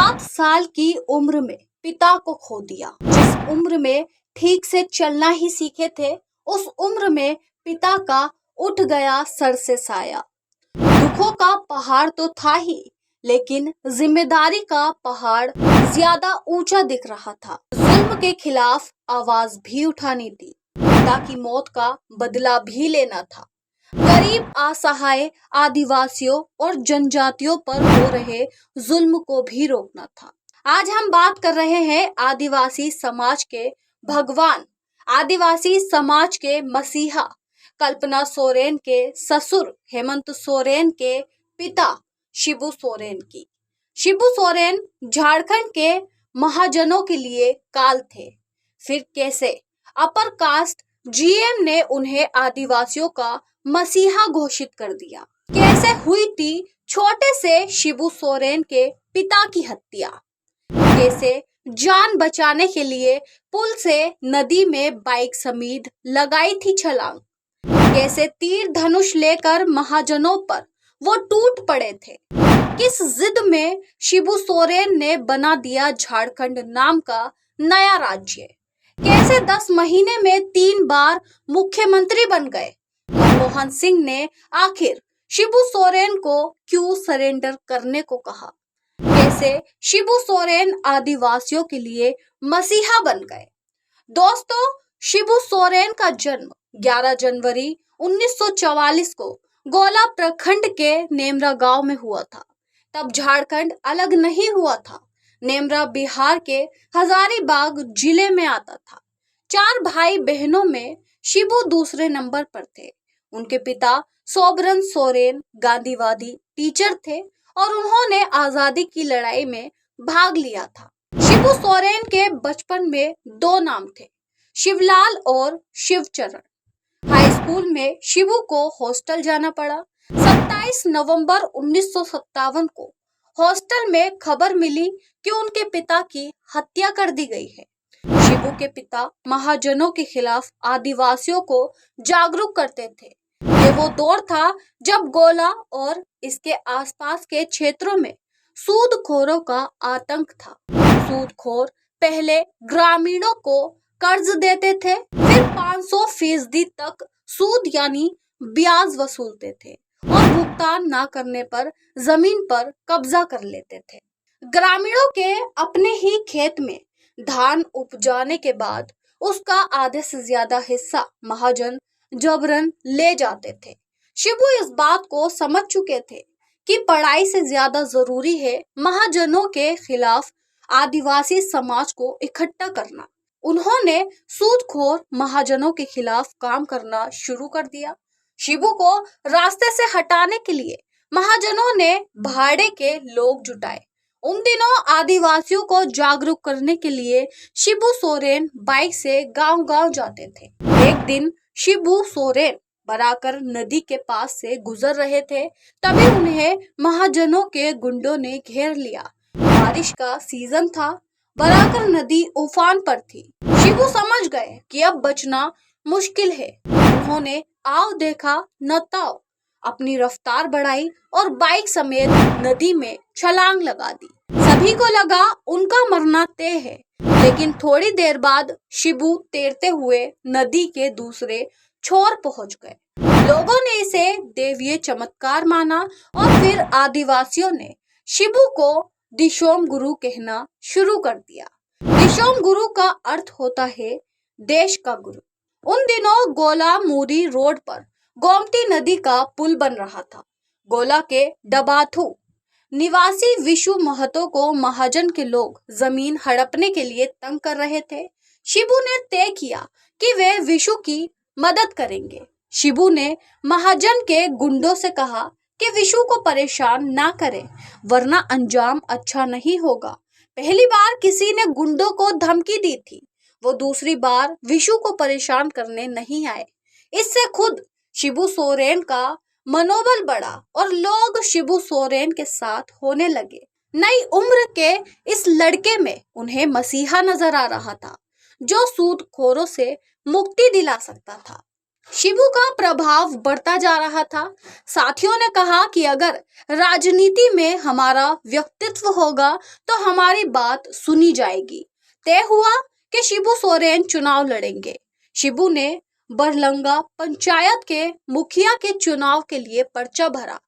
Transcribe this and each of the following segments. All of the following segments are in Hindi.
7 साल की उम्र में पिता को खो दिया। जिस उम्र में ठीक से चलना ही सीखे थे, उस उम्र में पिता का उठ गया सर से साया। दुखों का पहाड़ तो था ही, लेकिन जिम्मेदारी का पहाड़ ज्यादा ऊंचा दिख रहा था। जुल्म के खिलाफ आवाज भी उठानी थी, पिता की मौत का बदला भी लेना था। गरीब, असहाय आदिवासियों और जनजातियों पर हो रहे जुल्म को भी रोकना था। आज हम बात कर रहे हैं आदिवासी समाज के भगवान, आदिवासी समाज के मसीहा, कल्पना सोरेन के ससुर हेमंत सोरेन के पिता शिबू सोरेन की। शिबू सोरेन झारखंड के महाजनों के लिए काल थे। फिर कैसे अपर कास्ट जीएम ने उन्हें आदिवासियों का मसीहा घोषित कर दिया? कैसे हुई थी छोटे से शिबू सोरेन के पिता की हत्या? कैसे जान बचाने के लिए पुल से नदी में बाइक समेत लगाई थी छलांग? कैसे तीर धनुष लेकर महाजनों पर वो टूट पड़े थे? किस जिद में शिबू सोरेन ने बना दिया झारखंड नाम का नया राज्य? कैसे 10 महीने में 3 बार मुख्यमंत्री बन गए? मनमोहन सिंह ने आखिर शिबू सोरेन को क्यों सरेंडर करने को कहा? कैसे शिबू सोरेन आदिवासियों के लिए मसीहा बन गए? दोस्तों, शिबू सोरेन का जन्म 11 जनवरी 1944 को गोला प्रखंड के नेमरा गांव में हुआ था। तब झारखंड अलग नहीं हुआ था। नेमरा बिहार के हजारीबाग जिले में आता था। 4 भाई बहनों में शिबू दूसरे नंबर पर थे। उनके पिता सोबरन सोरेन गांधीवादी टीचर थे और उन्होंने आजादी की लड़ाई में भाग लिया था। शिबू सोरेन के बचपन में 2 नाम थे, शिवलाल और शिवचरण। हाई स्कूल में शिबू को हॉस्टल जाना पड़ा। 27 नवंबर 1957 को हॉस्टल में खबर मिली कि उनके पिता की हत्या कर दी गई है। शिबू के पिता महाजनों के खिलाफ आदिवासियों को जागरूक करते थे। ये वो दौर था जब गोला और इसके आसपास के क्षेत्रों में सूदखोरों का आतंक था। सूदखोर पहले ग्रामीणों को कर्ज देते थे, फिर 500% तक सूद यानी ब्याज वसूलते थे और भुगतान ना करने पर जमीन पर कब्जा कर लेते थे। ग्रामीणों के अपने ही खेत में धान उपजाने के बाद उसका आधे से ज्यादा हिस्सा महाजन जबरन ले जाते थे। शिबू इस बात को समझ चुके थे कि पढ़ाई से ज्यादा जरूरी है महाजनों के खिलाफ आदिवासी समाज को इकट्ठा करना। उन्होंने सूदखोर महाजनों के खिलाफ काम करना शुरू कर दिया। शिबू को रास्ते से हटाने के लिए महाजनों ने भाड़े के लोग जुटाए। उन दिनों आदिवासियों को जागरूक करने के लिए शिबू सोरेन बाइक से गांव-गांव जाते थे। एक दिन शिबू सोरेन बराकर नदी के पास से गुजर रहे थे, तभी उन्हें महाजनों के गुंडों ने घेर लिया। बारिश का सीजन था, बराकर नदी उफान पर थी। शिबू समझ गए कि अब बचना मुश्किल है। उन्होंने आओ देखा न ताओ, अपनी रफ्तार बढ़ाई और बाइक समेत नदी में छलांग लगा दी। सभी को लगा उनका मरना तय है, लेकिन थोड़ी देर बाद शिबू तैरते हुए नदी के दूसरे छोर पहुंच गए। लोगों ने इसे देवीय चमत्कार माना और फिर आदिवासियों ने शिबू को दिशोम गुरु कहना शुरू कर दिया। दिशोम गुरु का अर्थ होता है देश का गुरु। उन दिनों गोला मूरी रोड पर गोमती नदी का पुल बन रहा था। गोला के डबाथू निवासी विशु महतो को महाजन के लोग जमीन हड़पने के लिए तंग कर रहे थे। शिबू ने तय किया कि वे विशु की मदद करेंगे। शिबू ने महाजन के गुंडों से कहा कि विशु को परेशान ना करें, वरना अंजाम अच्छा नहीं होगा। पहली बार किसी ने गुंडों को धमकी दी थी, वो दूसरी बार विशु को परेशान करने नहीं आए। इससे खुद शिबू सोरेन का मनोबल बढ़ा और लोग शिबू सोरेन के साथ होने लगे। नई उम्र के इस लड़के में उन्हें मसीहा नजर आ रहा था, जो सूदखोरों से मुक्ति दिला सकता था। शिबू का प्रभाव बढ़ता जा रहा था। साथियों ने कहा कि अगर राजनीति में हमारा व्यक्तित्व होगा तो हमारी बात सुनी जाएगी। तय हुआ कि शिबू सोरेन चुनाव लड़ेंगे। शिबू ने बरलंगा पंचायत के मुखिया के चुनाव के लिए पर्चा भरा।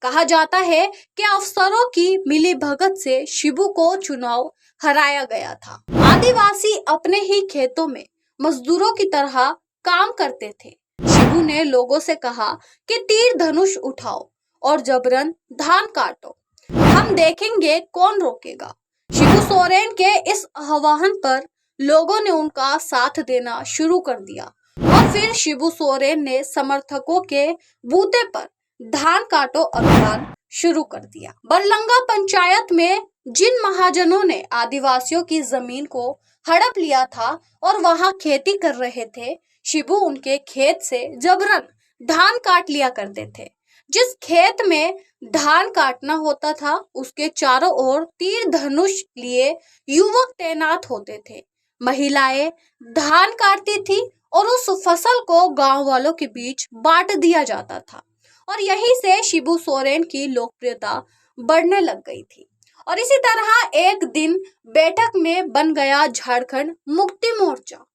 कहा जाता है कि अफसरों की मिलीभगत से शिबू को चुनाव हराया गया था। आदिवासी अपने ही खेतों में मजदूरों की तरह काम करते थे। शिबू ने लोगों से कहा कि तीर धनुष उठाओ और जबरन धान काटो, हम देखेंगे कौन रोकेगा। शिबू सोरेन के इस आह्वान पर लोगों ने उनका साथ देना शुरू कर दिया और फिर शिबू सोरेन ने समर्थकों के बूते पर धान काटो अभियान शुरू कर दिया। बरलंगा पंचायत में जिन महाजनों ने आदिवासियों की जमीन को हड़प लिया था और वहां खेती कर रहे थे, शिबू उनके खेत से जबरन धान काट लिया करते थे। जिस खेत में धान काटना होता था उसके चारों ओर तीर धनुष लिए युवक तैनात होते थे। महिलाएं धान काटती थी और उस फसल को गांव वालों के बीच बांट दिया जाता था और यहीं से शिबू सोरेन की लोकप्रियता बढ़ने लग गई थी। और इसी तरह एक दिन बैठक में बन गया झारखंड मुक्ति मोर्चा।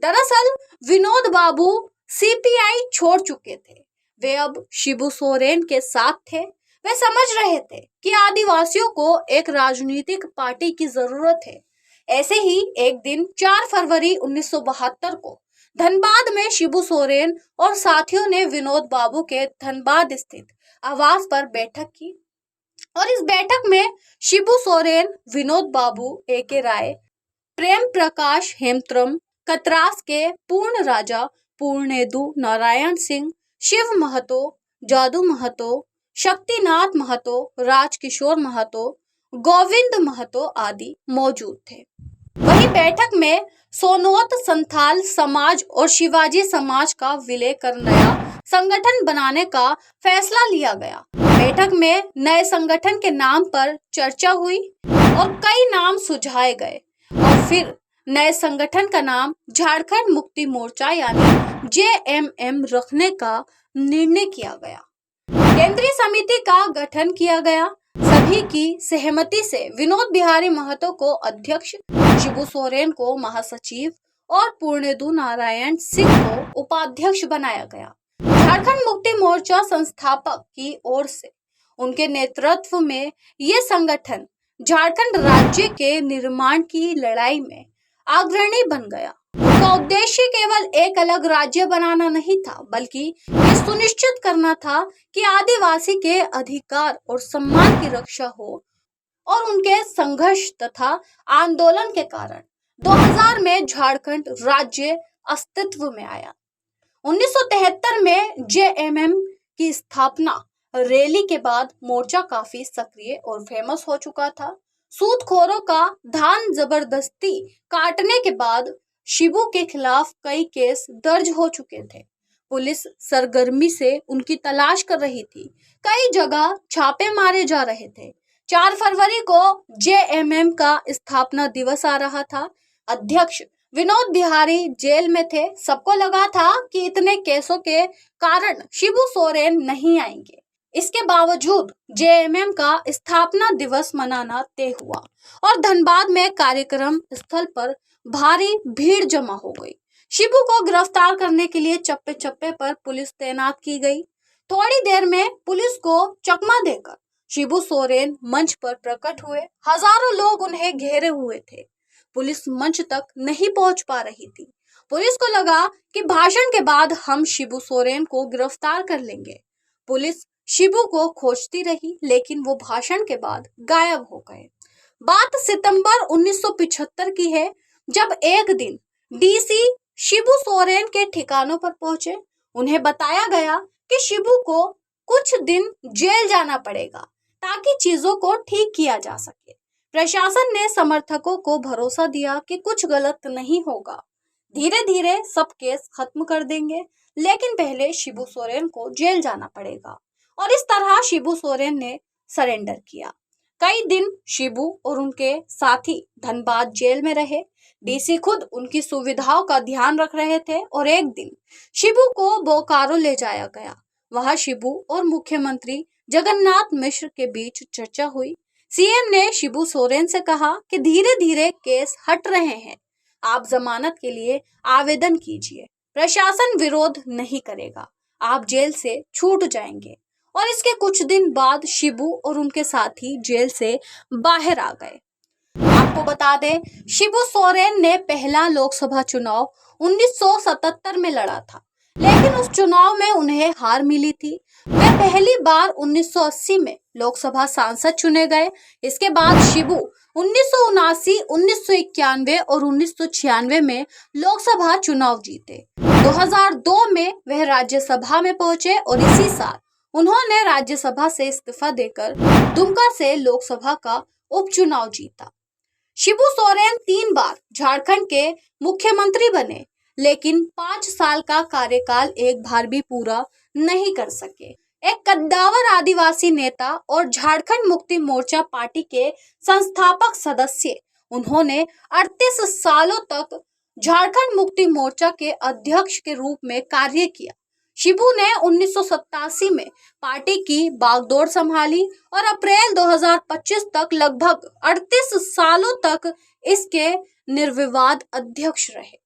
दरअसल विनोद बाबू सीपीआई छोड़ चुके थे, वे अब शिबू सोरेन के साथ थे। वे समझ रहे थे कि आदिवासियों को एक राजनीतिक पार्टी की जरूरत है। ऐसे ही एक दिन 4 फरवरी 1972 को धनबाद में शिबू सोरेन और साथियों ने विनोद बाबू के धनबाद स्थित आवास पर बैठक की और इस बैठक में शिबू सोरेन, विनोद बाबू, ए.के. राय, प्रेम प्रकाश हेमत्रम, कतरास के पूर्ण राजा, पूर्णेदु नारायण सिंह, शिव महतो, जादू महतो, शक्तिनाथ महतो, राजकिशोर महतो, गोविंद महतो आदि मौजूद थे। वही बैठक में सोनोत संथाल समाज और शिवाजी समाज का विलय कर नया संगठन बनाने का फैसला लिया गया। बैठक में नए संगठन के नाम पर चर्चा हुई और कई नाम सुझाए गए और फिर नए संगठन का नाम झारखंड मुक्ति मोर्चा यानी जेएमएम रखने का निर्णय किया गया। केंद्रीय समिति का गठन किया गया। सभी की सहमति से विनोद बिहारी महतो को अध्यक्ष, शिबू सोरेन को महासचिव और पूर्णेदु नारायण सिंह को उपाध्यक्ष बनाया गया। झारखंड मुक्ति मोर्चा संस्थापक की ओर से उनके नेतृत्व में ये संगठन झारखंड राज्य के निर्माण की लड़ाई में अग्रणी बन गया। उनका उद्देश्य केवल एक अलग राज्य बनाना नहीं था, बल्कि ये सुनिश्चित करना था कि आदिवासी के अधिकार और सम्मान की रक्षा हो। और उनके संघर्ष तथा आंदोलन के कारण 2000 में झारखंड राज्य अस्तित्व में आया। 1973 में जेएमएम की स्थापना रैली के बाद मोर्चा काफी सक्रिय और फेमस हो चुका था। सूदखोरों का धान जबरदस्ती काटने के बाद शिबू के खिलाफ कई केस दर्ज हो चुके थे। पुलिस सरगर्मी से उनकी तलाश कर रही थी। कई जगह छापे मारे जा रहे थे। 4 फरवरी को जेएमएम का स्थापना दिवस आ रहा था। अध्यक्ष विनोद बिहारी जेल में थे। सबको लगा था कि इतने केसों के कारण शिबू सोरेन नहीं आएंगे। इसके बावजूद जेएमएम का स्थापना दिवस मनाना तय हुआ और धनबाद में कार्यक्रम स्थल पर भारी भीड़ जमा हो गई। शिबू को गिरफ्तार करने के लिए चप्पे चप्पे पर पुलिस तैनात की गई। थोड़ी देर में पुलिस को चकमा देकर शिबू सोरेन मंच पर प्रकट हुए। हजारों लोग उन्हें घेरे हुए थे। पुलिस मंच तक नहीं पहुंच पा रही थी। पुलिस को लगा कि भाषण के बाद हम शिबू सोरेन को गिरफ्तार कर लेंगे। पुलिस शिबू को खोजती रही, लेकिन वो भाषण के बाद गायब हो गए। बात सितंबर 1975 की है, जब एक दिन डीसी शिबू सोरेन के ठिकानों पर पहुंचे। उन्हें बताया गया कि शिबू को कुछ दिन जेल जाना पड़ेगा ताकि चीजों को ठीक किया जा सके। प्रशासन ने समर्थकों को भरोसा दिया कि कुछ गलत नहीं होगा, धीरे धीरे सब केस खत्म कर देंगे, लेकिन पहले शिबू सोरेन को जेल जाना पड़ेगा। और इस तरह शिबू सोरेन ने सरेंडर किया। कई दिन शिबू और उनके साथी धनबाद जेल में रहे। डीसी खुद उनकी सुविधाओं का ध्यान रख रहे थे और एक दिन शिबू को बोकारो ले जाया गया। वहां शिबू और मुख्यमंत्री जगन्नाथ मिश्र के बीच चर्चा हुई। सीएम ने शिबू सोरेन से कहा कि धीरे धीरे केस हट रहे हैं, आप जमानत के लिए आवेदन कीजिए, प्रशासन विरोध नहीं करेगा, आप जेल से छूट जाएंगे। और इसके कुछ दिन बाद शिबू और उनके साथी जेल से बाहर आ गए। आपको बता दें, शिबू सोरेन ने पहला लोकसभा चुनाव 1977 में लड़ा था, लेकिन उस चुनाव में उन्हें हार मिली थी। वे पहली बार 1980 में लोकसभा सांसद चुने गए। इसके बाद शिबू 1979, 1991 और 1996 में लोकसभा चुनाव जीते। 2002 में वह राज्यसभा में पहुंचे और इसी साल उन्होंने राज्यसभा से इस्तीफा देकर दुमका से लोकसभा का उपचुनाव जीता। शिबू सोरेन 3 बार झारखंड के मुख्यमंत्री बने, लेकिन 5 साल का कार्यकाल एक बार भी पूरा नहीं कर सके। एक कद्दावर आदिवासी नेता और झारखंड मुक्ति मोर्चा पार्टी के संस्थापक सदस्य, उन्होंने 38 सालों तक झारखंड मुक्ति मोर्चा के अध्यक्ष के रूप में कार्य किया। शिबू ने 1987 में पार्टी की बागडोर संभाली और अप्रैल 2025 तक लगभग 38 सालों तक इसके निर्विवाद अध्यक्ष रहे।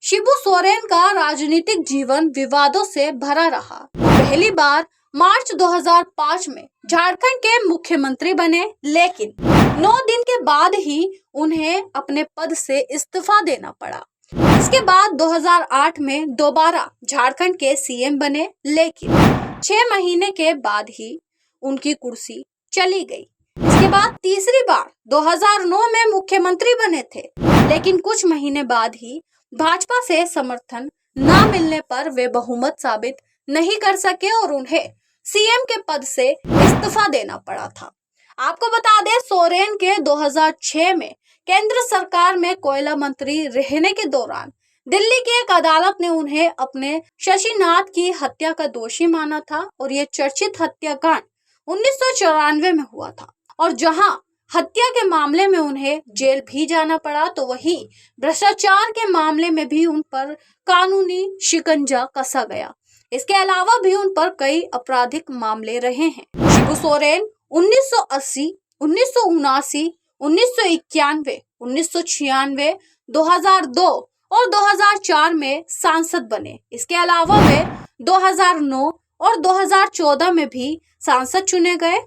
शिबू सोरेन का राजनीतिक जीवन विवादों से भरा रहा। पहली बार मार्च 2005 में झारखंड के मुख्यमंत्री बने, लेकिन 9 दिन के बाद ही उन्हें अपने पद से इस्तीफा देना पड़ा। इसके बाद 2008 में दोबारा झारखंड के सीएम बने, लेकिन 6 महीने के बाद ही उनकी कुर्सी चली गई। इसके बाद तीसरी बार 2009 में मुख्यमंत्री बने थे, लेकिन कुछ महीने बाद ही भाजपा से समर्थन न मिलने पर वे बहुमत साबित नहीं कर सके और उन्हें सीएम के पद से इस्तीफा देना पड़ा था। आपको बता दें, सोरेन के 2006 में केंद्र सरकार में कोयला मंत्री रहने के दौरान दिल्ली की एक अदालत ने उन्हें अपने शशिनाथ की हत्या का दोषी माना था और ये चर्चित हत्याकांड 1994 में हुआ था और जहां हत्या के मामले में उन्हें जेल भी जाना पड़ा, तो वहीं भ्रष्टाचार के मामले में भी उन पर कानूनी शिकंजा कसा गया। इसके अलावा भी उन पर कई आपराधिक मामले रहे हैं। शिबू सोरेन 1980, 1979, 1991, 1996, 2002 और 2004 में सांसद बने। इसके अलावा वे 2009 और 2014 में भी सांसद चुने गए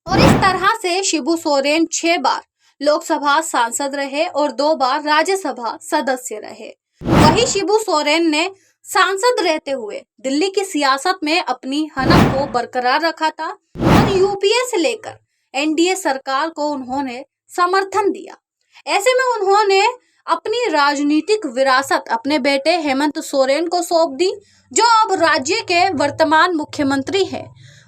और इस तरह से शिबू सोरेन 6 बार लोकसभा सांसद रहे और 2 बार राज्यसभा सदस्य रहे। वही शिबू सोरेन ने सांसद रहते हुए दिल्ली की सियासत में अपनी हनक को बरकरार रखा था और यूपीए से लेकर एनडीए सरकार को उन्होंने समर्थन दिया। ऐसे में उन्होंने अपनी राजनीतिक विरासत अपने बेटे हेमंत सोरेन को सौंप दी, जो अब राज्य के वर्तमान मुख्यमंत्री हैं।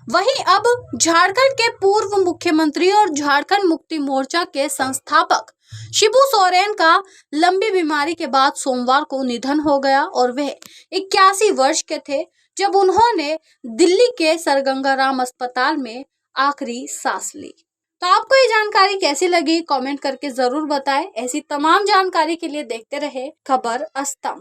वहीं अब झारखंड के पूर्व मुख्यमंत्री और झारखंड मुक्ति मोर्चा के संस्थापक शिबू सोरेन का लंबी बीमारी के बाद सोमवार को निधन हो गया और वह 81 वर्ष के थे जब उन्होंने दिल्ली के सर गंगा राम अस्पताल में आखिरी सांस ली। तो आपको ये जानकारी कैसी लगी, कमेंट करके जरूर बताएं। ऐसी तमाम जानकारी के लिए देखते रहे खबर स्तंभ।